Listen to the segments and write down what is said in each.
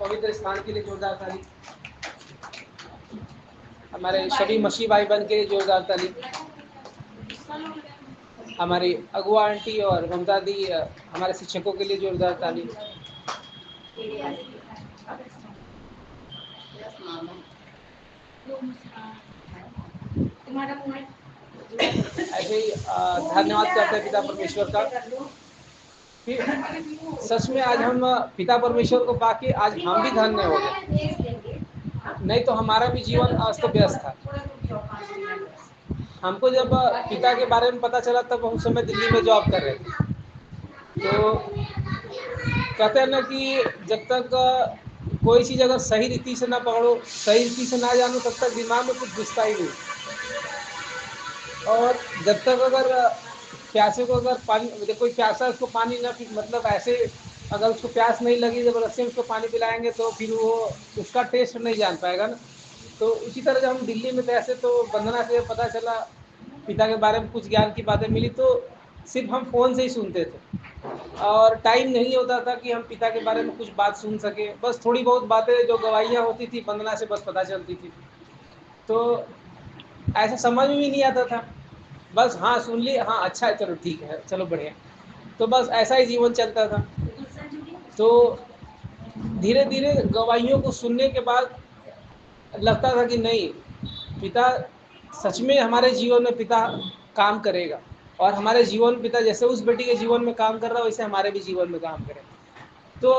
पवित्र स्थान के लिए जोरदार ताली। हमारे सभी मसीह भाई बहन के लिए जोरदार ताली। हमारी अगुआ आंटी और ममता दी हमारे शिक्षकों के लिए जोरदार ताली। ऐसे ही धन्यवाद करते हैं पिता परमेश्वर का। फिर सच में आज हम पिता परमेश्वर को पाके आज हम भी धन्य हो गए, नहीं तो हमारा भी जीवन अस्त व्यस्त था। हमको जब पिता के बारे में पता चला तब उस समय दिल्ली में जॉब कर रहे थे। तो कहते हैं ना कि जब तक कोई चीज़ अगर सही रीति से ना पकड़ो, सही रीति से ना जानो, तब तक दिमाग में कुछ घुसता ही नहीं। और जब तक अगर प्यासे को अगर पानी, कोई प्यासा उसको पानी ना, मतलब ऐसे अगर उसको प्यास नहीं लगी जबरदस्ती उसको पानी पिलाएंगे तो फिर वो उसका टेस्ट नहीं जान पाएगा ना। तो उसी तरह जब हम दिल्ली में थे ऐसे, तो वंदना से पता चला पिता के बारे में कुछ ज्ञान की बातें मिली, तो सिर्फ हम फ़ोन से ही सुनते थे और टाइम नहीं होता था कि हम पिता के बारे में कुछ बात सुन सके। बस थोड़ी बहुत बातें जो गवाहियाँ होती थी वंदना से बस पता चलती थी। तो ऐसा समझ में भी नहीं आता था, बस हाँ सुन ली, हाँ अच्छा है, चलो ठीक है, चलो बढ़िया। तो बस ऐसा ही जीवन चलता था। तो धीरे धीरे गवाहियों को सुनने के बाद लगता था कि नहीं, पिता सच में हमारे जीवन में पिता काम करेगा, और हमारे जीवन में पिता जैसे उस बेटी के जीवन में काम कर रहा है वैसे हमारे भी जीवन में काम करेगा। तो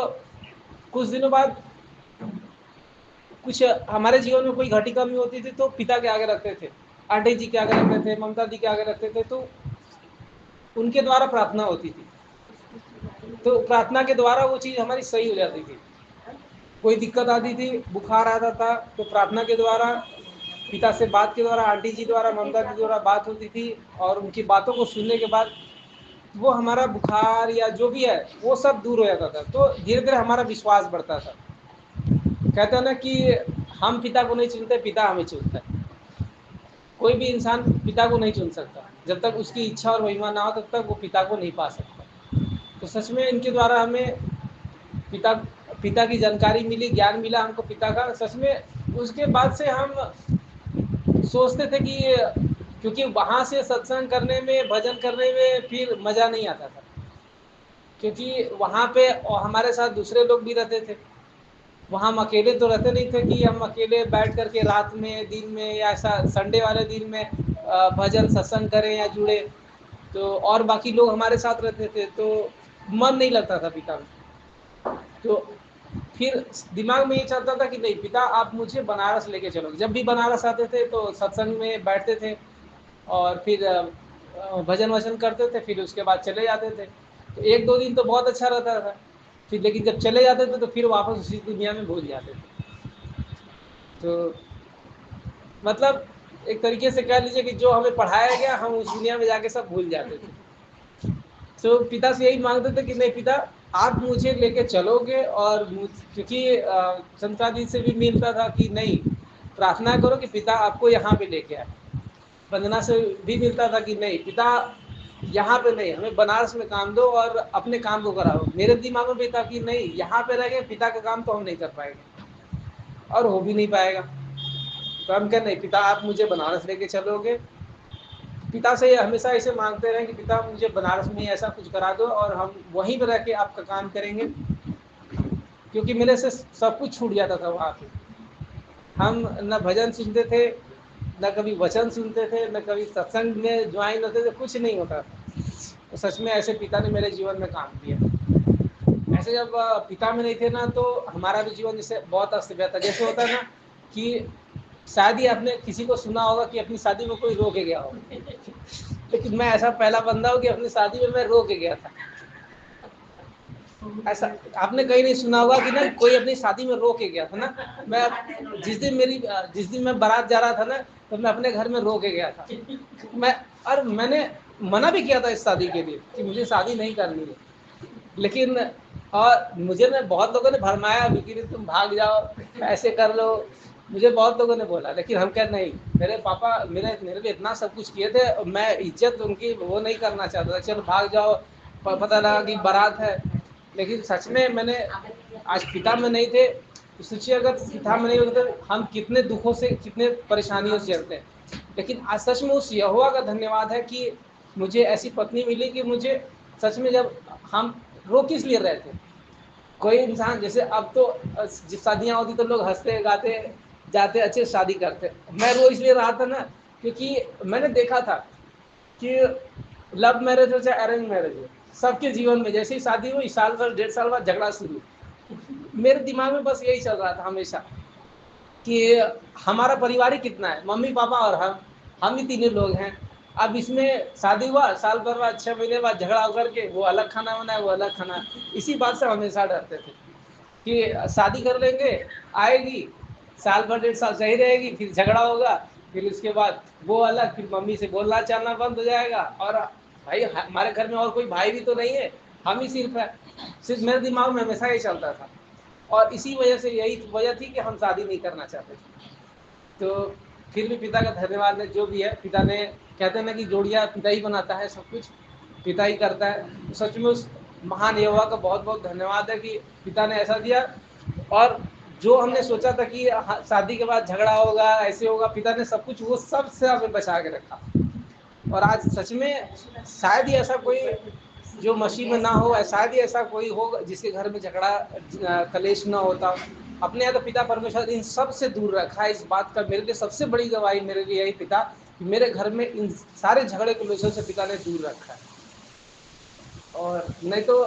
कुछ दिनों बाद कुछ हमारे जीवन में कोई घटी कमी होती थी तो पिता के आगे रखते थे, आंटी जी के आगे रखते थे, ममता दी के आगे रखते थे, तो उनके द्वारा प्रार्थना होती थी। तो प्रार्थना के द्वारा वो चीज़ हमारी सही हो जाती थी। कोई दिक्कत आती थी, बुखार आता था, तो प्रार्थना के द्वारा, पिता से बात के द्वारा, आंटी जी द्वारा, ममता जी द्वारा बात होती थी, और उनकी बातों को सुनने के बाद वो हमारा बुखार या जो भी है वो सब दूर हो जाता था। तो धीरे धीरे हमारा विश्वास बढ़ता था। कहते हैं ना कि हम पिता को नहीं चुनते, पिता हमें चुनता है। कोई भी इंसान पिता को नहीं चुन सकता, जब तक उसकी इच्छा और महिमा ना हो तब तक वो पिता को नहीं पा सकता। तो सच में इनके द्वारा हमें पिता की जानकारी मिली, ज्ञान मिला हमको पिता का। सच में उसके बाद से हम सोचते थे कि क्योंकि वहाँ से सत्संग करने में, भजन करने में फिर मज़ा नहीं आता था, क्योंकि वहाँ पे हमारे साथ दूसरे लोग भी रहते थे। वहाँ हम अकेले तो रहते नहीं थे कि हम अकेले बैठ करके रात में, दिन में, या ऐसा संडे वाले दिन में भजन सत्संग करें या जुड़े, तो और बाकी लोग हमारे साथ रहते थे तो मन नहीं लगता था पिता में। तो फिर दिमाग में ये चलता था कि नहीं, पिता आप मुझे बनारस लेके चलो। जब भी बनारस आते थे तो सत्संग में बैठते थे और फिर भजन वजन करते थे, फिर उसके बाद चले जाते थे। तो एक दो दिन तो बहुत अच्छा रहता था, फिर लेकिन जब चले जाते थे तो फिर वापस उसी दुनिया में भूल जाते थे। तो मतलब एक तरीके से कह लीजिए कि जो हमें पढ़ाया गया हम उस दुनिया में जाके सब भूल जाते थे। तो पिता से यही मांगते थे कि नहीं पिता आप मुझे लेके चलोगे, और क्योंकि संता जी से भी मिलता था कि नहीं, प्रार्थना करो कि पिता आपको यहाँ पे लेके आए। वंदना से भी मिलता था कि नहीं पिता यहाँ पे नहीं, हमें बनारस में काम दो और अपने काम को कराओ। मेरे दिमाग में भी था कि नहीं, यहाँ पे रह गए पिता का काम तो हम नहीं कर पाएंगे और हो भी नहीं पाएगा। तो हम कह नहीं, पिता आप मुझे बनारस लेके चलोगे। पिता से हमेशा ऐसे मांगते रहे कि पिता मुझे बनारस में ऐसा कुछ करा दो और हम वहीं पर रह के आपका काम करेंगे, क्योंकि मेरे से सब कुछ छूट जाता था वहाँ पे। हम न भजन सुनते थे, न कभी वचन सुनते थे, न कभी सत्संग में ज्वाइन होते थे, कुछ नहीं होता था। तो सच में ऐसे पिता ने मेरे जीवन में काम किया। ऐसे जब पिता में नहीं थे ना तो हमारा भी जीवन जैसे बहुत अस्त व्यस्त था। जैसे होता है ना कि शादी, आपने किसी को सुना होगा कि अपनी शादी में कोई रो के गया हो, लेकिन मैं ऐसा पहला बंदा हूँ कि अपनी शादी में मैं रो के गया था। ऐसा आपने कहीं नहीं सुना होगा कि ना कोई अपनी शादी में रो के गया था ना। मैं जिस दिन मैं बारात जा रहा था ना, तो मैं अपने घर में रो के गया था। मैंने मना भी किया था इस शादी के लिए कि मुझे शादी नहीं करनी है, लेकिन और मुझे ना बहुत लोगों ने भरमाया भी कि तुम भाग जाओ, ऐसे कर लो। मुझे बहुत लोगों ने बोला, लेकिन हम कह नहीं, मेरे पापा मेरे लिए इतना सब कुछ किए थे, मैं इज्जत उनकी वो नहीं करना चाहता था। चलो भाग जाओ, पता लगा कि बारात है। लेकिन सच में मैंने आज पिता में नहीं थे तो सोचिए अगर पिता में नहीं होते तो हम कितने दुखों से, कितने परेशानियों से जलते हैं। लेकिन आज सच में उस यहोवा का धन्यवाद है कि मुझे ऐसी पत्नी मिली कि मुझे सच में, जब हम रो किस लिए रहे थे, कोई इंसान जैसे अब तो जब शादियाँ होती तो लोग हंसते गाते जाते अच्छे शादी करते, मैं रो इसलिए रहा था ना क्योंकि मैंने देखा था कि लव मैरिज हो चाहे अरेंज मैरिज हो, सबके जीवन में जैसे ही शादी हुई साल भर 1.5 साल बाद झगड़ा शुरू। मेरे दिमाग में बस यही चल रहा था हमेशा कि हमारा परिवार ही कितना है, मम्मी पापा और हम ही तीनों लोग हैं। अब इसमें शादी हुआ, साल भर बाद 6 महीने बाद झगड़ा होकर के वो अलग खाना बनाए, वो अलग खाना। इसी बात से हमेशा डरते थे कि शादी कर लेंगे, आएगी, साल भर 1.5 साल सही रहेगी, फिर झगड़ा होगा, फिर उसके बाद वो अलग, फिर मम्मी से बोलना चालना बंद हो जाएगा। और भाई हमारे घर में और कोई भाई भी तो नहीं है, हम ही सिर्फ है। सिर्फ मेरे दिमाग में हमेशा ही चलता था और इसी वजह से, यही वजह थी कि हम शादी नहीं करना चाहते थे। तो फिर भी पिता का धन्यवाद है, जो भी है पिता ने, कहते हैं ना कि जोड़ियाँ पिता ही बनाता है, सब कुछ पिता ही करता है। तो सच में उस महान यहोवा का बहुत बहुत धन्यवाद है कि पिता ने ऐसा दिया। और जो हमने सोचा था कि शादी के बाद झगड़ा होगा, ऐसे होगा, पिता ने सब कुछ वो सब से हमें बचा के रखा। और आज सच में शायद ही ऐसा कोई जो मसीह में ना हो, शायद ही ऐसा कोई हो जिसके घर में झगड़ा कलेश ना होता। अपने यहाँ तो पिता परमेश्वर इन सब से दूर रखा है। इस बात का मेरे लिए सबसे बड़ी गवाही मेरे लिए यही पिता कि मेरे घर में इन सारे झगड़े कलेशों से पिता ने दूर रखा है। और नहीं तो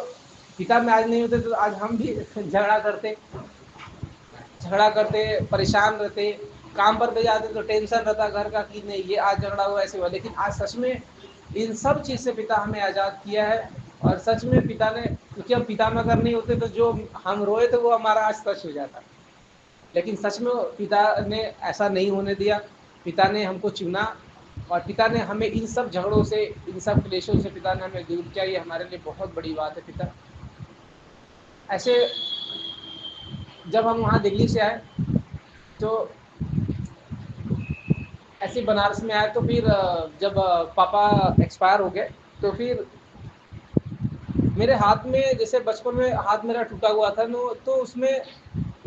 पिता में आज नहीं होते तो आज हम भी झगड़ा करते परेशान रहते, काम पर भी जाते तो टेंशन रहता घर का कि नहीं ये आज झगड़ा हुआ ऐसे हुआ। लेकिन आज सच में इन सब चीज़ से पिता हमें आज़ाद किया है। और सच में पिता ने, क्योंकि हम पिता में अगर नहीं होते तो जो हम रोए थे वो हमारा आज सच हो जाता। लेकिन सच में पिता ने ऐसा नहीं होने दिया। पिता ने हमको चुना और पिता ने हमें इन सब झगड़ों से, इन सब क्लेशों से पिता ने हमें दूर किया। ये हमारे लिए बहुत बड़ी बात है। पिता ऐसे, जब हम वहाँ दिल्ली से आए तो ऐसे बनारस में आए तो फिर जब पापा एक्सपायर हो गए तो फिर मेरे हाथ में, जैसे बचपन में हाथ मेरा टूटा हुआ था तो उसमें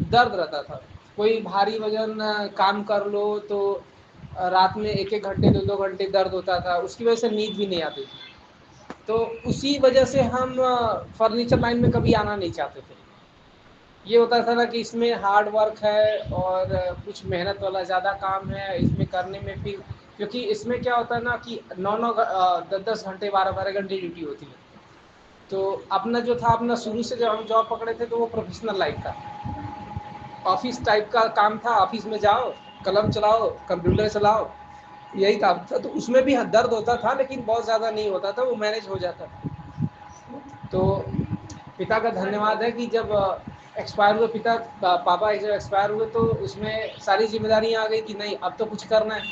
दर्द रहता था। कोई भारी वजन काम कर लो तो रात में 1-1 घंटे 2-2 घंटे दर्द होता था, उसकी वजह से नींद भी नहीं आती थी। तो उसी वजह से हम फर्नीचर लाइन में कभी आना नहीं चाहते थे। ये होता था ना कि इसमें हार्ड वर्क है और कुछ मेहनत वाला ज़्यादा काम है इसमें करने में। फिर क्योंकि इसमें क्या होता है ना कि 9-9 10-10 घंटे 12-12 घंटे ड्यूटी होती है। तो अपना जो था, अपना शुरू से जब हम जॉब पकड़े थे तो वो प्रोफेशनल लाइफ था, ऑफिस टाइप का काम था। ऑफिस में जाओ, कलम चलाओ, कंप्यूटर चलाओ, यही काम था। तो उसमें भी दर्द होता था लेकिन बहुत ज़्यादा नहीं होता था, वो मैनेज हो जाता था। तो पिता का धन्यवाद है कि जब एक्सपायर हुए पिता, पापा जब एक्सपायर हुए तो उसमें सारी जिम्मेदारियाँ आ गई कि नहीं अब तो कुछ करना है।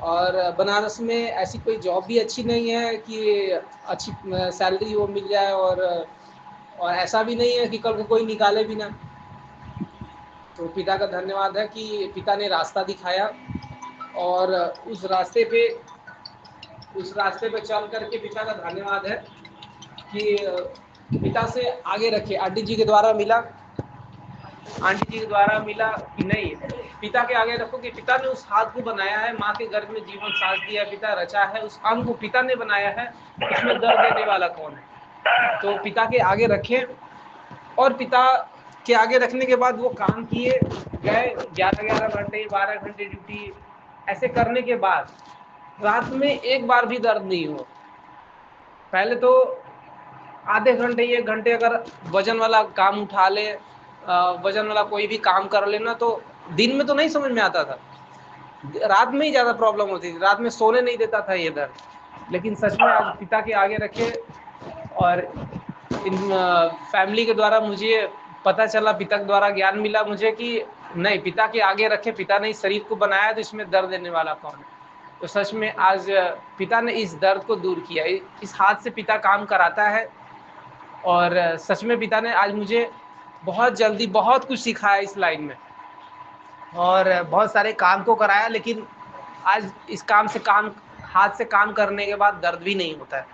और बनारस में ऐसी कोई जॉब भी अच्छी नहीं है कि अच्छी सैलरी वो मिल जाए और ऐसा भी नहीं है कि कल को कोई निकाले भी ना। तो पिता का धन्यवाद है कि पिता ने रास्ता दिखाया और उस रास्ते पे चल करके पिता का धन्यवाद है कि पिता से आगे रखे। आंटी जी के द्वारा मिला कि नहीं, पिता के आगे रखो कि पिता ने उस हाथ को बनाया है, माँ के गर्भ में जीवन सांस दिया, पिता रचा है, उस अंग को पिता ने बनाया है, इसमें दर्द देने वाला कौन है। तो पिता के आगे रखे और पिता के आगे रखने के बाद वो काम किए गए, 11-11 घंटे 12 घंटे ड्यूटी ऐसे करने के बाद रात में एक बार भी दर्द नहीं हुआ। पहले तो आधे घंटे 1 घंटे अगर वजन वाला काम उठा ले, वजन वाला कोई भी काम कर लेना तो दिन में तो नहीं समझ में आता था, रात में ही ज़्यादा प्रॉब्लम होती थी, रात में सोने नहीं देता था ये दर्द। लेकिन सच में आज पिता के आगे रखे और इन फैमिली के द्वारा मुझे पता चला, पिता के द्वारा ज्ञान मिला मुझे कि नहीं, पिता के आगे रखे, पिता ने इस शरीर को बनाया तो इसमें दर्द देने वाला कौन है। तो सच में आज पिता ने इस दर्द को दूर किया, इस हाथ से पिता काम कराता है। और सच में पिता ने आज मुझे बहुत जल्दी बहुत कुछ सिखाया इस लाइन में और बहुत सारे काम को कराया। लेकिन आज इस काम से, हाथ से काम करने के बाद दर्द भी नहीं होता है,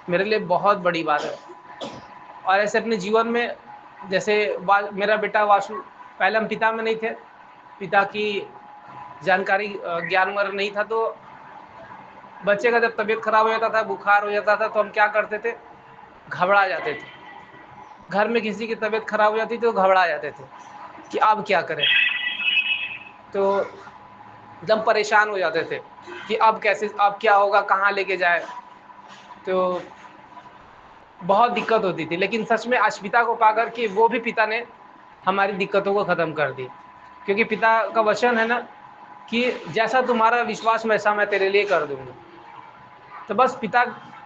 मेरे लिए बहुत बड़ी बात है। और ऐसे अपने जीवन में जैसे मेरा बेटा वासु, पहले हम पिता में नहीं थे, पिता की जानकारी ज्ञान वगैरह नहीं था, तो बच्चे का जब तबीयत खराब हो जाता था, बुखार हो जाता था, तो हम क्या करते थे, घबरा जाते थे। घर में किसी की तबीयत खराब हो जाती थी तो घबरा जाते थे कि अब क्या करें, तो एकदम परेशान हो जाते थे कि अब कैसे, अब क्या होगा, कहाँ लेके जाए, तो बहुत दिक्कत होती थी। लेकिन सच में आज पिता को पाकर के वो भी पिता ने हमारी दिक्कतों को ख़त्म कर दी, क्योंकि पिता का वचन है ना कि जैसा तुम्हारा विश्वास वैसा मैं तेरे लिए कर दूंगा। तो बस पिता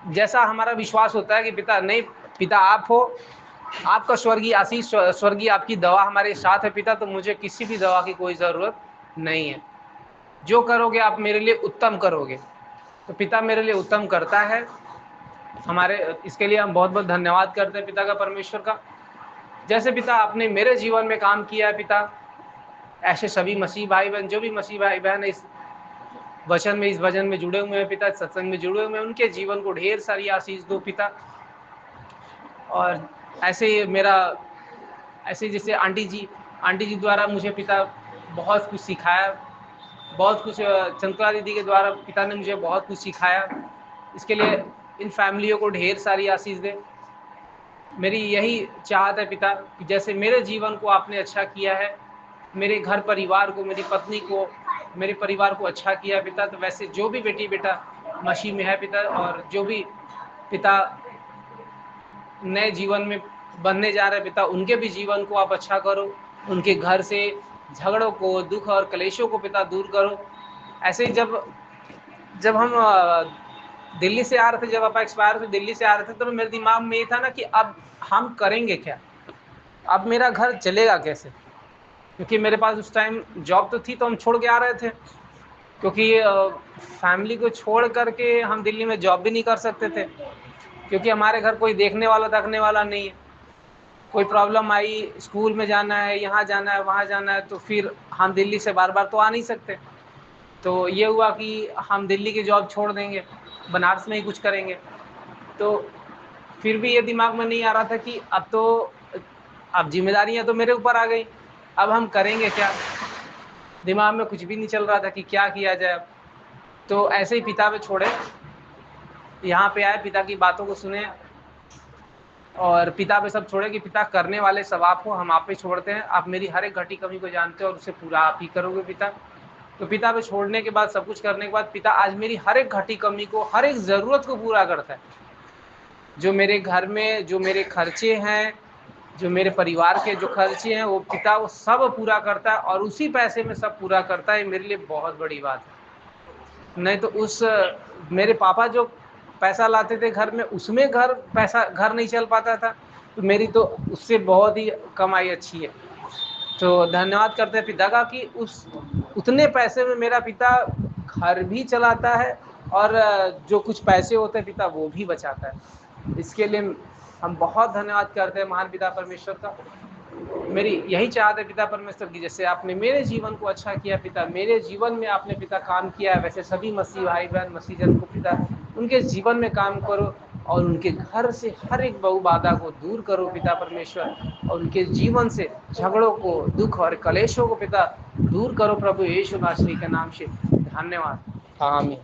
जैसा हमारा विश्वास होता है कि पिता नहीं, पिता आप हो, आपका स्वर्गीय आशीष, स्वर्गीय आपकी दवा हमारे साथ है पिता, तो मुझे किसी भी दवा की कोई ज़रूरत नहीं है, जो करोगे आप मेरे लिए उत्तम करोगे। तो पिता मेरे लिए उत्तम करता है हमारे, इसके लिए हम बहुत बहुत धन्यवाद करते हैं पिता का, परमेश्वर का। जैसे पिता आपने मेरे जीवन में काम किया है पिता, ऐसे सभी मसीह भाई बहन, जो भी मसीह भाई बहन इस वचन में, इस भजन में जुड़े हुए हैं पिता, सत्संग में जुड़े हुए हैं, उनके जीवन को ढेर सारी आशीष दो पिता। और ऐसे मेरा, ऐसे जैसे आंटी जी द्वारा मुझे पिता बहुत कुछ सिखाया, बहुत कुछ चंद्रा दीदी के द्वारा पिता ने मुझे बहुत कुछ सिखाया। इसके लिए इन फैमिलियों को ढेर सारी आशीष दे। मेरी यही चाहत है पिता कि जैसे मेरे जीवन को आपने अच्छा किया है, मेरे घर परिवार को, मेरी पत्नी को, मेरे परिवार को अच्छा किया पिता, तो वैसे जो भी बेटी बेटा मसीह में है पिता, और जो भी पिता नए जीवन में बनने जा रहे पिता, उनके भी जीवन को आप अच्छा करो, उनके घर से झगड़ों को, दुख और कलेशों को पिता दूर करो। ऐसे ही जब हम दिल्ली से आ रहे थे, जब आप एक्सपायर थे, दिल्ली से आ रहे थे, तो मेरे दिमाग में ये था ना कि अब हम करेंगे क्या, अब मेरा घर चलेगा कैसे, क्योंकि मेरे पास उस टाइम जॉब तो थी, तो हम छोड़ के आ रहे थे, क्योंकि फैमिली को छोड़ करके हम दिल्ली में जॉब भी नहीं कर सकते थे, क्योंकि हमारे घर कोई देखने वाला तकने वाला नहीं है। कोई प्रॉब्लम आई, स्कूल में जाना है, यहाँ जाना है, वहाँ जाना है, तो फिर हम दिल्ली से बार बार तो आ नहीं सकते। तो ये हुआ कि हम दिल्ली की जॉब छोड़ देंगे, बनारस में ही कुछ करेंगे। तो फिर भी ये दिमाग में नहीं आ रहा था कि अब जिम्मेदारियां तो मेरे ऊपर आ गई, अब हम करेंगे क्या, दिमाग में कुछ भी नहीं चल रहा था कि क्या किया जाए। तो ऐसे ही पिता पे छोड़े, यहाँ पे आए, पिता की बातों को सुने, और पिता पे सब छोड़े कि पिता करने वाले सब आप हो, हम आप पे छोड़ते हैं, आप मेरी हर एक घटी कमी को जानते हो और उसे पूरा आप ही करोगे पिता। तो पिता पे छोड़ने के बाद, सब कुछ करने के बाद, पिता आज मेरी हर एक घटी कमी को, हर एक ज़रूरत को पूरा करता है। जो मेरे घर में जो मेरे खर्चे हैं, जो मेरे परिवार के जो खर्चे हैं, वो पिता वो सब पूरा करता है, और उसी पैसे में सब पूरा करता है। मेरे लिए बहुत बड़ी बात है। नहीं तो उस मेरे पापा जो पैसा लाते थे घर में, उसमें घर नहीं चल पाता था, तो मेरी तो उससे बहुत ही कमाई अच्छी है। तो धन्यवाद करते हैं पिता का कि उतने पैसे में मेरा पिता घर भी चलाता है, और जो कुछ पैसे होते हैं पिता वो भी बचाता है। इसके लिए हम बहुत धन्यवाद करते हैं महान पिता परमेश्वर का। मेरी यही चाहत है पिता परमेश्वर की, जैसे आपने मेरे जीवन को अच्छा किया पिता, मेरे जीवन में आपने पिता काम किया है, वैसे सभी मसीह भाई बहन, मसीह जन को पिता उनके जीवन में काम करो, और उनके घर से हर एक बहुबाधा को दूर करो पिता परमेश्वर, और उनके जीवन से झगड़ों को, दुख और कलेशों को पिता दूर करो प्रभु यीशु मसीह के नाम से। धन्यवाद। आमीन।